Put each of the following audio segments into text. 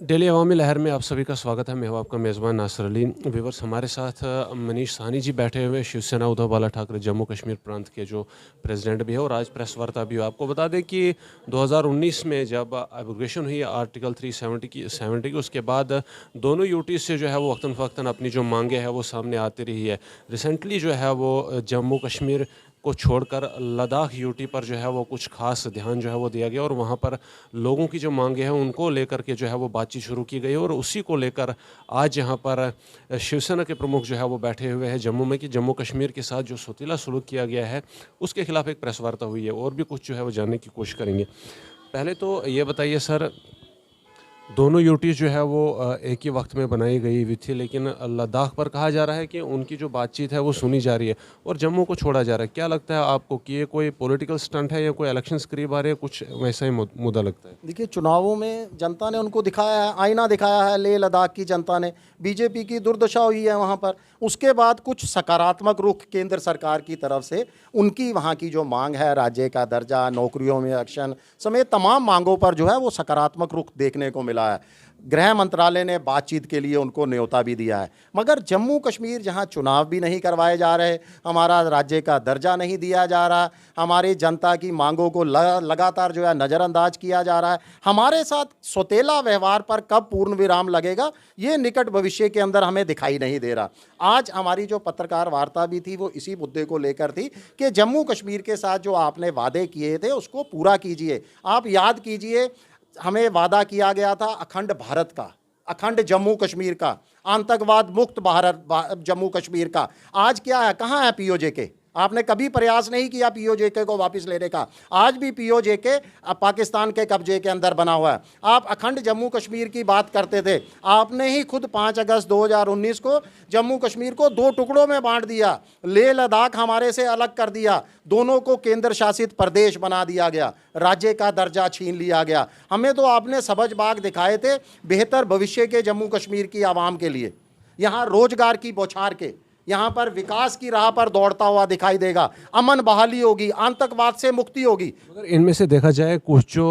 Daily अवामी लहर में आप सभी का स्वागत है। मैं हूं आपका मेज़बान नासिर अली। व्यूअर्स, हमारे साथ मनीष साहनी जी बैठे हुए, शिवसेना उद्धव बाला ठाकरे जम्मू कश्मीर प्रांत के जो प्रेसिडेंट भी है और आज प्रेस वार्ता भी हो। आपको बता दें कि 2019 में जब एब्रोगेशन हुई आर्टिकल 370 की उसके बाद दोनों यूटी से जो है वो वक्तन फ़वक्तन अपनी जो मांगे हैं वो सामने आती रही है। रिसेंटली जो है वो जम्मू कश्मीर को छोड़कर लद्दाख यूटी पर जो है वो कुछ खास ध्यान जो है वो दिया गया और वहाँ पर लोगों की जो मांगे हैं उनको लेकर के जो है वो बातचीत शुरू की गई और उसी को लेकर आज यहाँ पर शिवसेना के प्रमुख जो है वो बैठे हुए हैं जम्मू में कि जम्मू कश्मीर के साथ जो सौतीला सलूक किया गया है उसके खिलाफ एक प्रेस वार्ता हुई है और भी कुछ जो है वो जानने की कोशिश करेंगे। पहले तो ये बताइए सर, दोनों यूटी जो है वो एक ही वक्त में बनाई गई हुई थी, लेकिन लद्दाख पर कहा जा रहा है कि उनकी जो बातचीत है वो सुनी जा रही है और जम्मू को छोड़ा जा रहा है। क्या लगता है आपको कि ये कोई पॉलिटिकल स्टंट है या कोई इलेक्शंस करीब आ रहे हैं, कुछ वैसा ही मुद्दा लगता है? देखिए, चुनावों में जनता ने उनको दिखाया है, आईना दिखाया है। लेह लद्दाख की जनता ने, बीजेपी की दुर्दशा हुई है वहाँ पर। उसके बाद कुछ सकारात्मक रुख केंद्र सरकार की तरफ से उनकी वहाँ की जो मांग है, राज्य का दर्जा, नौकरियों में आरक्षण समेत तमाम मांगों पर जो है वो सकारात्मक रुख देखने को मिला है। गृह मंत्रालय ने बातचीत के लिए उनको न्योता भी दिया है। मगर जम्मू कश्मीर जहां चुनाव भी नहीं करवाए जा रहे, हमारा राज्य का दर्जा नहीं दिया जा रहा, हमारी जनता की मांगों को लगातार जो है नज़रअंदाज किया जा रहा है, हमारे साथ सौतेला व्यवहार पर कब पूर्ण विराम लगेगा ये निकट भविष्य के अंदर हमें दिखाई नहीं दे रहा। आज हमारी जो पत्रकार वार्ता भी थी वो इसी मुद्दे को लेकर थी कि जम्मू कश्मीर के साथ जो आपने वादे किए थे उसको पूरा कीजिए। आप याद कीजिए, हमें वादा किया गया था अखंड भारत का, अखंड जम्मू कश्मीर का, आतंकवाद मुक्त भारत जम्मू कश्मीर का। आज क्या है, कहाँ है पीओजे? आपने कभी प्रयास नहीं किया पीओजे को वापस लेने का। आज भी पीओजे पाकिस्तान के कब्जे के अंदर बना हुआ है। आप अखंड जम्मू कश्मीर की बात करते थे, आपने ही खुद 5 अगस्त 2019 को जम्मू कश्मीर को 2 टुकड़ों में बांट दिया, लेह लद्दाख हमारे से अलग कर दिया, दोनों को केंद्र शासित प्रदेश बना दिया गया, राज्य का दर्जा छीन लिया गया। हमें तो आपने सबज बाग दिखाए थे बेहतर भविष्य के जम्मू कश्मीर की आवाम के लिए, यहाँ रोजगार की बौछार के, यहाँ पर विकास की राह पर दौड़ता हुआ दिखाई देगा, अमन बहाली होगी, आतंकवाद से मुक्ति होगी। अगर इनमें से देखा जाए कुछ जो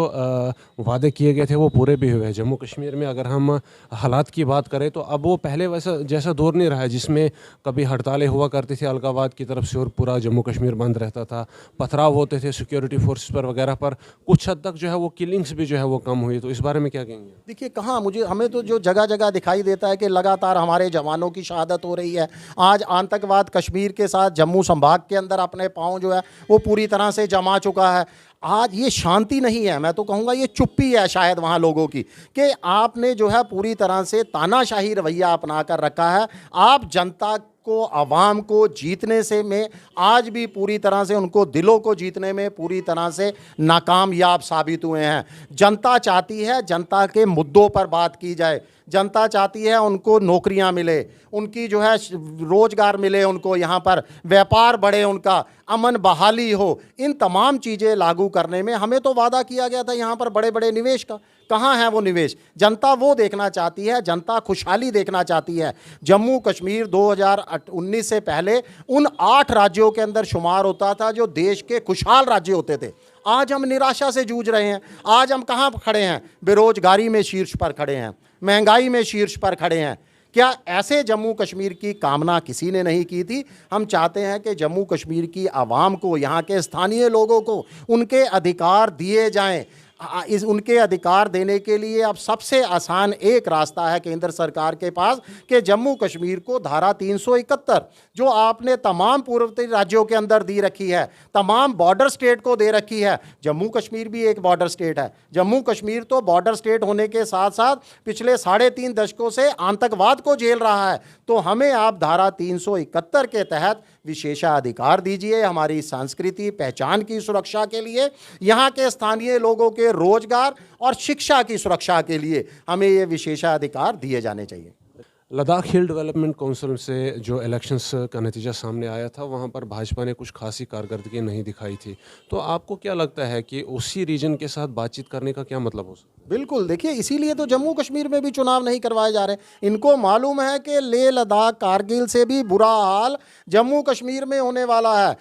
वादे किए गए थे वो पूरे भी हुए हैं जम्मू कश्मीर में। अगर हम हालात की बात करें तो अब वो पहले वैसा जैसा दौर नहीं रहा है जिसमें कभी हड़तालें हुआ करती थी अलगावाद की तरफ से और पूरा जम्मू कश्मीर बंद रहता था, पथराव होते थे सिक्योरिटी फोर्सेस पर वगैरह पर, कुछ हद तक जो है वो किलिंग्स भी जो है वो कम हुई। तो इस बारे में क्या कहेंगे? देखिए, कहाँ हमें तो जो जगह जगह दिखाई देता है कि लगातार हमारे जवानों की शहादत हो रही है। आज आतंकवाद कश्मीर के साथ जम्मू संभाग के अंदर अपने पाँव जो है वो पूरी तरह से जमा चुका है। आज ये शांति नहीं है, मैं तो कहूँगा ये चुप्पी है शायद वहाँ लोगों की, कि आपने जो है पूरी तरह से तानाशाही रवैया अपना कर रखा है। आप जनता को, आवाम को जीतने से में आज भी पूरी तरह से, उनको दिलों को जीतने में पूरी तरह से नाकामयाब साबित हुए हैं। जनता चाहती है जनता के मुद्दों पर बात की जाए, जनता चाहती है उनको नौकरियां मिले, उनकी जो है रोजगार मिले, उनको यहाँ पर व्यापार बढ़े, उनका अमन बहाली हो। इन तमाम चीज़ें लागू करने में हमें तो वादा किया गया था यहाँ पर बड़े बड़े निवेश का, कहाँ है वो निवेश? जनता वो देखना चाहती है, जनता खुशहाली देखना चाहती है। जम्मू कश्मीर 2019 से पहले उन 8 राज्यों के अंदर शुमार होता था जो देश के खुशहाल राज्य होते थे। आज हम निराशा से जूझ रहे हैं। आज हम कहाँ खड़े हैं? बेरोजगारी में शीर्ष पर खड़े हैं, महंगाई में शीर्ष पर खड़े हैं। क्या ऐसे जम्मू कश्मीर की कामना किसी ने नहीं की थी? हम चाहते हैं कि जम्मू कश्मीर की आवाम को, यहाँ के स्थानीय लोगों को उनके अधिकार दिए जाएं। उनके अधिकार देने के लिए अब सबसे आसान एक रास्ता है केंद्र सरकार के पास कि जम्मू कश्मीर को धारा 371 जो आपने तमाम पूर्वोत्तर राज्यों के अंदर दी रखी है, तमाम बॉर्डर स्टेट को दे रखी है। जम्मू कश्मीर भी एक बॉर्डर स्टेट है। जम्मू कश्मीर तो बॉर्डर स्टेट होने के साथ साथ पिछले 3.5 दशकों से आतंकवाद को झेल रहा है। तो हमें आप धारा 371 के तहत विशेषाधिकार दीजिए हमारी सांस्कृतिक पहचान की सुरक्षा के लिए, यहाँ के स्थानीय लोगों के रोजगार और शिक्षा की सुरक्षा के लिए हमें ये विशेषाधिकार दिए जाने चाहिए। लद्दाख हिल डेवलपमेंट काउंसिल से जो इलेक्शंस का नतीजा सामने आया था वहाँ पर भाजपा ने कुछ खासी कारकर्दगी नहीं दिखाई थी। तो आपको क्या लगता है कि उसी रीजन के साथ बातचीत करने का क्या मतलब हो सकता है? बिल्कुल, देखिए इसीलिए तो जम्मू कश्मीर में भी चुनाव नहीं करवाए जा रहे। इनको मालूम है कि लेह लद्दाख कारगिल से भी बुरा हाल जम्मू कश्मीर में होने वाला है।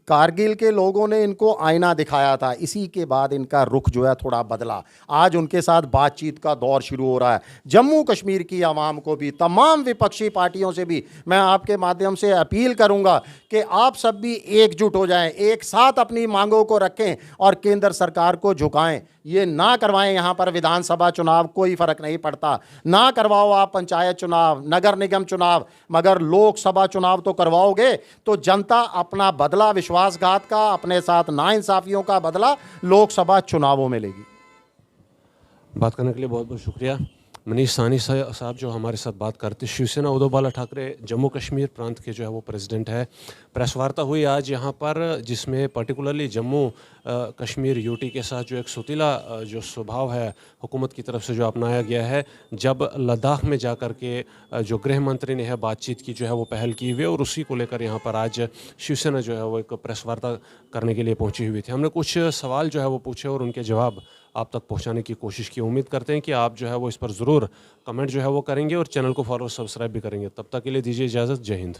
कारगिल के लोगों ने इनको आईना दिखाया था, इसी के बाद इनका रुख जो है थोड़ा बदला। आज उनके साथ बातचीत का दौर शुरू हो रहा है। जम्मू कश्मीर की आवाम को भी, तमाम विपक्षी पार्टियों से भी मैं आपके माध्यम से अपील करूंगा कि आप सब भी एकजुट हो जाएं, एक साथ अपनी मांगों को रखें और केंद्र सरकार को झुकाएं। ये ना करवाएं, यहाँ पर विधानसभा चुनाव कोई फर्क नहीं पड़ता, ना करवाओ आप पंचायत चुनाव, नगर निगम चुनाव, मगर लोकसभा चुनाव तो करवाओगे तो जनता अपना बदला विश्वासघात का, अपने साथ नाइंसाफियों का बदला लोकसभा चुनावों में लेगी। बात करने के लिए बहुत बहुत शुक्रिया। मनीष साहनी साहब जो हमारे साथ बात करते, शिवसेना उद्धव बाला ठाकरे जम्मू कश्मीर प्रांत के जो है वो प्रेसिडेंट है। प्रेस वार्ता हुई आज यहाँ पर, जिसमें पर्टिकुलरली जम्मू कश्मीर यूटी के साथ जो एक सुतीला जो स्वभाव है हुकूमत की तरफ से जो अपनाया गया है, जब लद्दाख में जाकर के जो गृह मंत्री ने है बातचीत की जो है वो पहल की हुई है, और उसी को लेकर यहाँ पर आज शिवसेना जो है वो एक प्रेस वार्ता करने के लिए पहुँची हुई थी। हमने कुछ सवाल जो है वो पूछे और उनके जवाब आप तक पहुंचाने की कोशिश की। उम्मीद करते हैं कि आप जो है वो इस पर ज़रूर कमेंट जो है वो करेंगे और चैनल को फॉलो सब्सक्राइब भी करेंगे। तब तक के लिए दीजिए इजाज़त। जय हिंद।